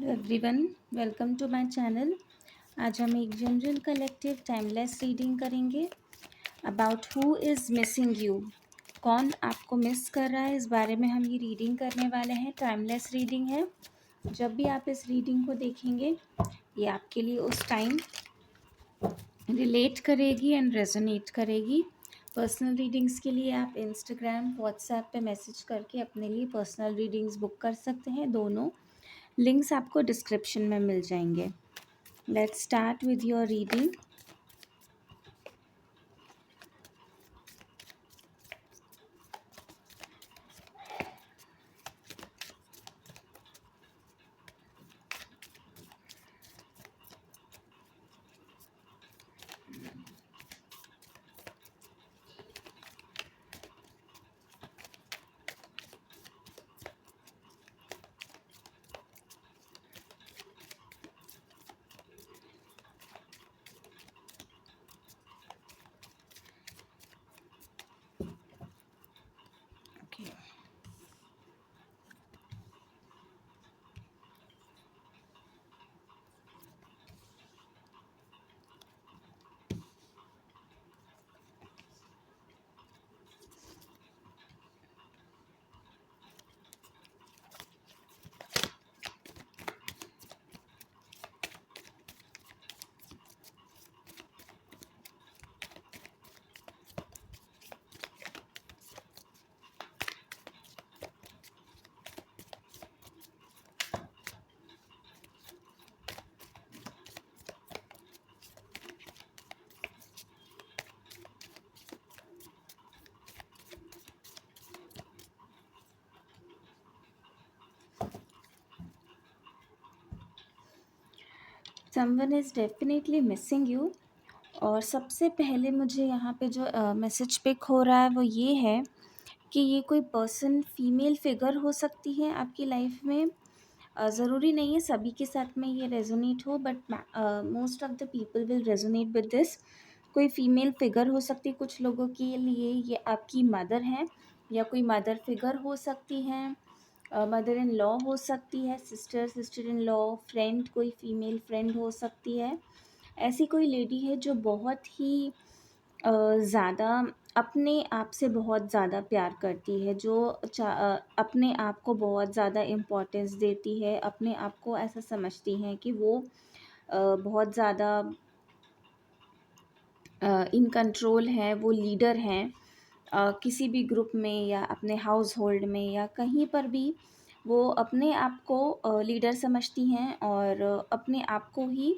Everyone, welcome to my channel. आज हम एक जनरल कलेक्टिव टाइमलेस रीडिंग करेंगे about who is missing you. कौन आपको मिस कर रहा है, इस बारे में हम ये रीडिंग करने वाले हैं। टाइमलेस रीडिंग है। जब भी आप इस रीडिंग को देखेंगे ये आपके लिए उस टाइम रिलेट करेगी एंड रेजोनेट करेगी। पर्सनल रीडिंग्स के लिए आप इंस्टाग्राम, व्हाट्सएप पे मैसेज करके अपने लिए पर्सनल रीडिंग्स बुक कर सकते हैं। दोनों लिंक्स आपको डिस्क्रिप्शन में मिल जाएंगे। Let's start with your reading. Okay. Someone is definitely missing you। और सबसे पहले मुझे यहाँ पे जो मैसेज पिक हो रहा है वो ये है कि ये कोई पर्सन, फीमेल फिगर हो सकती है आपकी लाइफ में। ज़रूरी नहीं है सभी के साथ में ये रेजोनेट हो, but most of the people will resonate with this. कोई फीमेल फिगर हो सकती है कुछ लोगों के लिए। ये आपकी मदर है या कोई मदर फिगर हो सकती है, मदर इन लॉ हो सकती है, सिस्टर इन लॉ, फ्रेंड, कोई फीमेल फ्रेंड हो सकती है। ऐसी कोई लेडी है जो बहुत ही ज़्यादा अपने आप से बहुत ज़्यादा प्यार करती है, जो अपने आप को बहुत ज़्यादा इम्पोर्टेंस देती है, अपने आप को ऐसा समझती हैं कि वो बहुत ज़्यादा इन कंट्रोल है, वो लीडर हैं किसी भी ग्रुप में या अपने हाउस होल्ड में या कहीं पर भी। वो अपने आप को लीडर समझती हैं और अपने आप को ही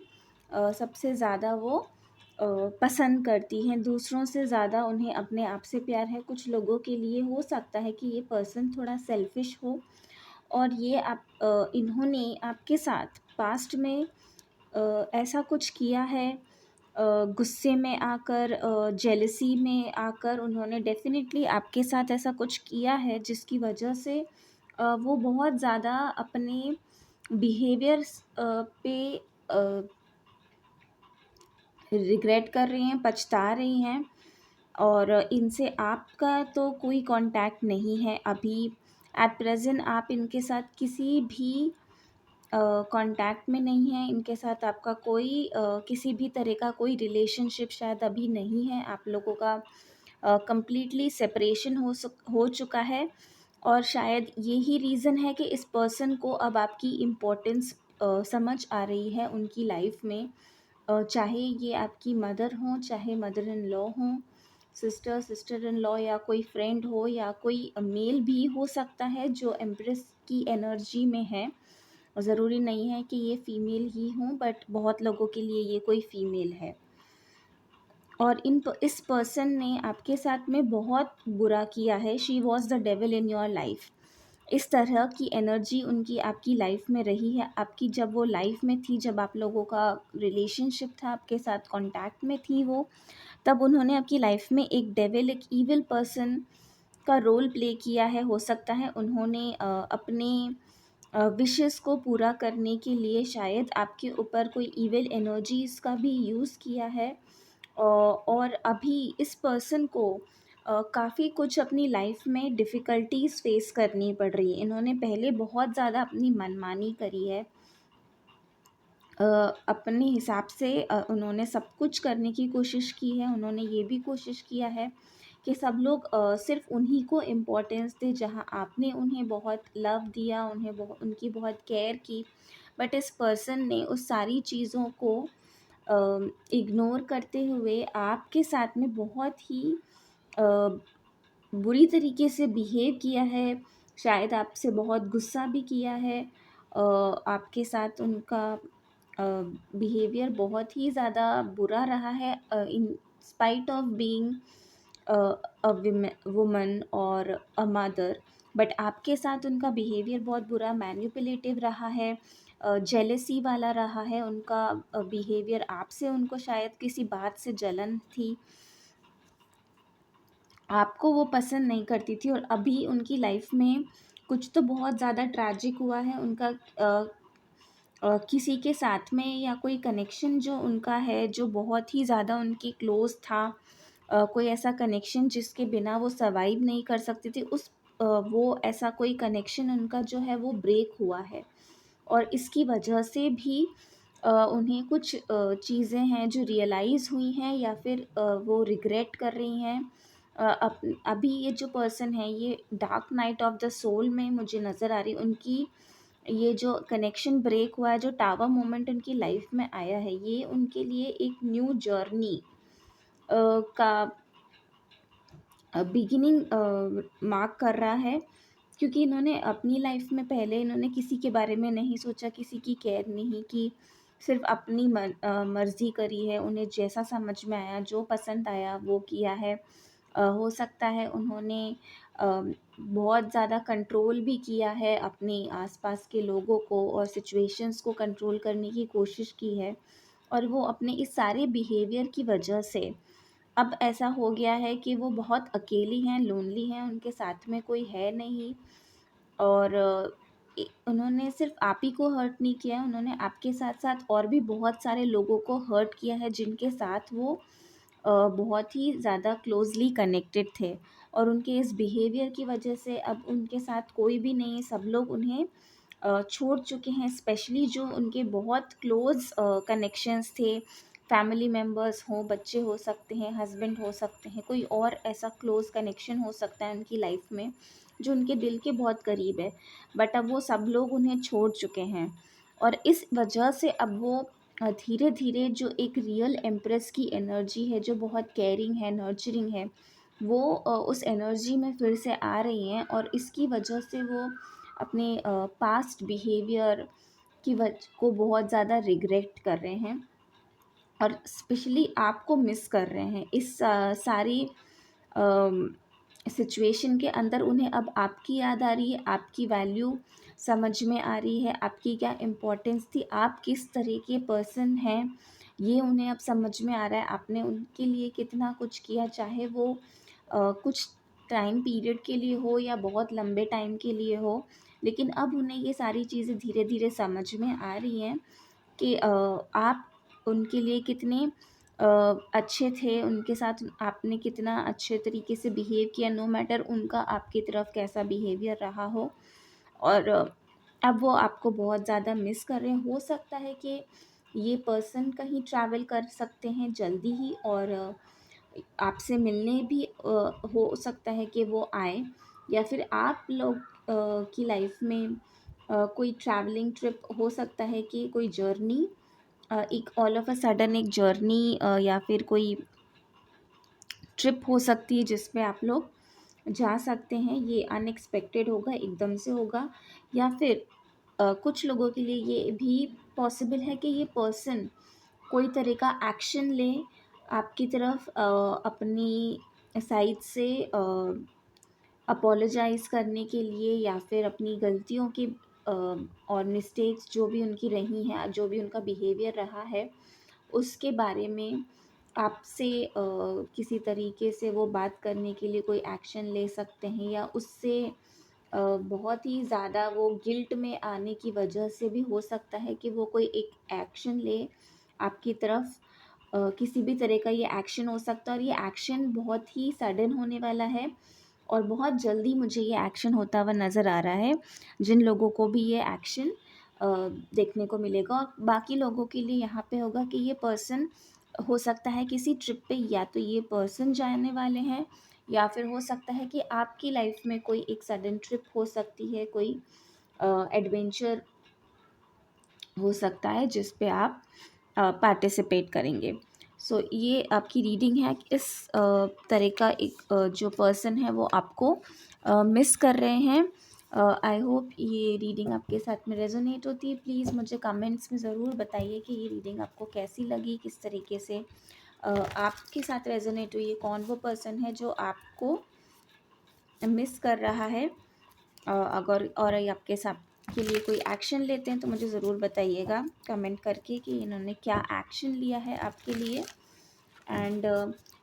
सबसे ज़्यादा वो पसंद करती हैं। दूसरों से ज़्यादा उन्हें अपने आप से प्यार है। कुछ लोगों के लिए हो सकता है कि ये पर्सन थोड़ा सेल्फिश हो और ये इन्होंने आपके साथ पास्ट में ऐसा कुछ किया है। गुस्से में आकर, जेलसी में आकर उन्होंने डेफ़िनेटली आपके साथ ऐसा कुछ किया है जिसकी वजह से वो बहुत ज़्यादा अपने बिहेवियर्स पे रिग्रेट कर रही हैं, पछता रही हैं। और इनसे आपका तो कोई कांटेक्ट नहीं है अभी। एट प्रेजेंट आप इनके साथ किसी भी कांटेक्ट में नहीं है। इनके साथ आपका कोई किसी भी तरह का कोई रिलेशनशिप शायद अभी नहीं है। आप लोगों का कंप्लीटली सेपरेशन हो चुका है। और शायद यही रीज़न है कि इस पर्सन को अब आपकी इम्पोर्टेंस समझ आ रही है उनकी लाइफ में। चाहे ये आपकी मदर हों, चाहे मदर इन लॉ हों, सिस्टर इन लॉ, या कोई फ्रेंड हो, या कोई मेल भी हो सकता है जो एम्प्रेस की एनर्जी में है। ज़रूरी नहीं है कि ये फ़ीमेल ही हों, बट बहुत लोगों के लिए ये कोई फ़ीमेल है। और इस पर्सन ने आपके साथ में बहुत बुरा किया है। She was the devil in your life. इस तरह की एनर्जी उनकी आपकी लाइफ में रही है। आपकी जब वो लाइफ में थी, जब आप लोगों का रिलेशनशिप था, आपके साथ कांटेक्ट में थी वो, तब उन्होंने आपकी लाइफ में एक डेविल, एक ईविल पर्सन का रोल प्ले किया है। हो सकता है उन्होंने अपने विशेस को पूरा करने के लिए शायद आपके ऊपर कोई ईविल एनर्जीज़ का भी यूज़ किया है। और अभी इस पर्सन को काफ़ी कुछ अपनी लाइफ में डिफ़िकल्टीज़ फ़ेस करनी पड़ रही है। इन्होंने पहले बहुत ज़्यादा अपनी मनमानी करी है, अ, अपने हिसाब से उन्होंने सब कुछ करने की कोशिश की है। उन्होंने ये भी कोशिश किया है कि सब लोग सिर्फ़ उन्हीं को इम्पोर्टेंस दें, जहाँ आपने उन्हें बहुत लव दिया, उन्हें उनकी बहुत केयर की। बट इस पर्सन ने उस सारी चीज़ों को इग्नोर करते हुए आपके साथ में बहुत ही अ, बुरी तरीके से बिहेव किया है, शायद आपसे बहुत गुस्सा भी किया है। आपके साथ उनका बिहेवियर बहुत ही ज़्यादा बुरा रहा है, in spite of being a woman और अ मदर। बट आपके साथ उनका बिहेवियर बहुत बुरा मैनिपुलेटिव रहा है, जेलसी वाला रहा है उनका बिहेवियर आपसे। उनको शायद किसी बात से जलन थी, आपको वो पसंद नहीं करती थी, और अभी उनकी लाइफ में कुछ तो बहुत ज़्यादा ट्रैजिक हुआ है। उनका किसी के साथ में या कोई कनेक्शन जो उनका है, जो बहुत ही ज़्यादा उनकी क्लोज़ था, कोई ऐसा कनेक्शन जिसके बिना वो सर्वाइव नहीं कर सकती थी, वो ऐसा कोई कनेक्शन उनका जो है वो ब्रेक हुआ है। और इसकी वजह से भी उन्हें कुछ चीज़ें हैं जो रियलाइज़ हुई हैं, या फिर वो रिग्रेट कर रही हैं। अभी ये जो पर्सन है, ये dark night of the soul में मुझे नज़र आ रही। उनकी ये जो कनेक्शन ब्रेक हुआ है, जो टावर मोमेंट उनकी लाइफ में आया है, ये उनके लिए एक न्यू जर्नी का बिगिनिंग मार्क कर रहा है। क्योंकि इन्होंने अपनी लाइफ में पहले इन्होंने किसी के बारे में नहीं सोचा, किसी की केयर नहीं की, सिर्फ अपनी मर्ज़ी करी है। उन्हें जैसा समझ में आया, जो पसंद आया वो किया है। हो सकता है उन्होंने अ, बहुत ज़्यादा कंट्रोल भी किया है अपने आसपास के लोगों को, और सिचुएशंस को कंट्रोल करने की कोशिश की है। और वो अपने इस सारे बिहेवियर की वजह से अब ऐसा हो गया है कि वो बहुत अकेली हैं, लोनली हैं, उनके साथ में कोई है नहीं। और उन्होंने सिर्फ़ आप ही को हर्ट नहीं किया है, उन्होंने आपके साथ-साथ और भी बहुत सारे लोगों को हर्ट किया है, जिनके साथ वो बहुत ही ज़्यादा क्लोज़ली कनेक्टेड थे। और उनके इस बिहेवियर की वजह से अब उनके साथ कोई भी नहीं है, सब लोग उन्हें छोड़ चुके हैं। स्पेशली जो उनके बहुत क्लोज़ कनेक्शंस थे, फैमिली मेम्बर्स हों, बच्चे हो सकते हैं, हस्बैंड हो सकते हैं, कोई और ऐसा क्लोज़ कनेक्शन हो सकता है उनकी लाइफ़ में, जो उनके दिल के बहुत करीब है। बट अब वो सब लोग उन्हें छोड़ चुके हैं, और इस वजह से अब वो धीरे-धीरे जो एक रियल एम्प्रेस की एनर्जी है, जो बहुत केयरिंग है, नर्चरिंग है, वो उस एनर्जी में फिर से आ रही हैं। और इसकी वजह से वो अपने पास्ट बिहेवियर की को बहुत ज़्यादा रिग्रेट कर रहे हैं, और स्पेशली आपको मिस कर रहे हैं। इस सारी सिचुएशन के अंदर उन्हें अब आपकी याद आ रही है, आपकी वैल्यू समझ में आ रही है, आपकी क्या इम्पोर्टेंस थी, आप किस तरह के पर्सन हैं, ये उन्हें अब समझ में आ रहा है। आपने उनके लिए कितना कुछ किया, चाहे वो कुछ टाइम पीरियड के लिए हो या बहुत लंबे टाइम के लिए हो। लेकिन अब उन्हें ये सारी चीज़ें धीरे-धीरे समझ में आ रही हैं कि आप उनके लिए कितने अ, अच्छे थे, उनके साथ आपने कितना अच्छे तरीके से बिहेव किया, नो मैटर उनका आपकी तरफ कैसा बिहेवियर रहा हो। और अब वो आपको बहुत ज़्यादा मिस कर रहे हैं। हो सकता है कि ये पर्सन कहीं ट्रैवल कर सकते हैं जल्दी ही, और आपसे मिलने भी हो सकता है कि वो आएँ, या फिर आप लोग की लाइफ में कोई ट्रैवलिंग ट्रिप हो सकता है, कि कोई जर्नी एक ऑल ऑफ अ सडन एक जर्नी, या फिर कोई ट्रिप हो सकती है जिसमें आप लोग जा सकते हैं। ये अनएक्सपेक्टेड होगा, एकदम से होगा। या फिर कुछ लोगों के लिए ये भी पॉसिबल है कि ये पर्सन कोई तरह का एक्शन ले आपकी तरफ, अपनी साइड से अपोलोजाइज़ करने के लिए, या फिर अपनी गलतियों के और मिस्टेक्स जो भी उनकी रही हैं, जो भी उनका बिहेवियर रहा है, उसके बारे में आपसे किसी तरीके से वो बात करने के लिए कोई एक्शन ले सकते हैं, या उससे बहुत ही ज़्यादा वो गिल्ट में आने की वजह से भी हो सकता है कि वो कोई एक एक्शन ले आपकी तरफ। किसी भी तरह का ये एक्शन हो सकता है, और ये एक्शन बहुत ही सडन होने वाला है, और बहुत जल्दी मुझे ये एक्शन होता हुआ नज़र आ रहा है। जिन लोगों को भी ये एक्शन देखने को मिलेगा। और बाकी लोगों के लिए यहाँ पे होगा कि ये पर्सन हो सकता है किसी ट्रिप पे, या तो ये पर्सन जाने वाले हैं, या फिर हो सकता है कि आपकी लाइफ में कोई एक सडन ट्रिप हो सकती है, कोई एडवेंचर हो सकता है जिस पे आप पार्टिसिपेट करेंगे। सो ये आपकी रीडिंग है कि इस तरह का एक जो पर्सन है वो आपको मिस कर रहे हैं। आई होप ये रीडिंग आपके साथ में रेजोनेट होती है। प्लीज़ मुझे कमेंट्स में ज़रूर बताइए कि ये रीडिंग आपको कैसी लगी, किस तरीके से आपके साथ रेजोनेट हुई है, कौन वो पर्सन है जो आपको मिस कर रहा है। अगर और ये आपके साथ के लिए कोई एक्शन लेते हैं तो मुझे ज़रूर बताइएगा कमेंट करके कि इन्होंने क्या एक्शन लिया है आपके लिए। एंड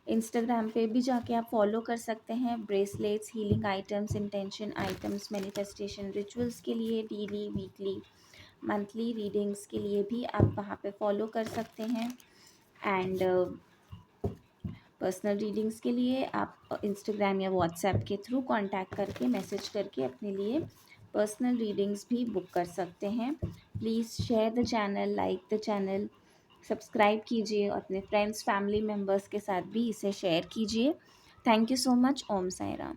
इंस्टाग्राम पे भी जाके आप फॉलो कर सकते हैं bracelets, healing items, intention items, manifestation rituals के लिए, डेली, वीकली, मंथली रीडिंग्स के लिए भी आप वहाँ पे फॉलो कर सकते हैं। एंड पर्सनल रीडिंग्स के लिए आप इंस्टाग्राम या व्हाट्सएप के थ्रू कांटेक्ट करके, मैसेज करके अपने लिए पर्सनल रीडिंग्स भी बुक कर सकते हैं। Please share the channel, like the channel, subscribe कीजिए, और अपने फ्रेंड्स, फैमिली मेम्बर्स के साथ भी इसे शेयर कीजिए। Thank you so much. Om Sai Ram.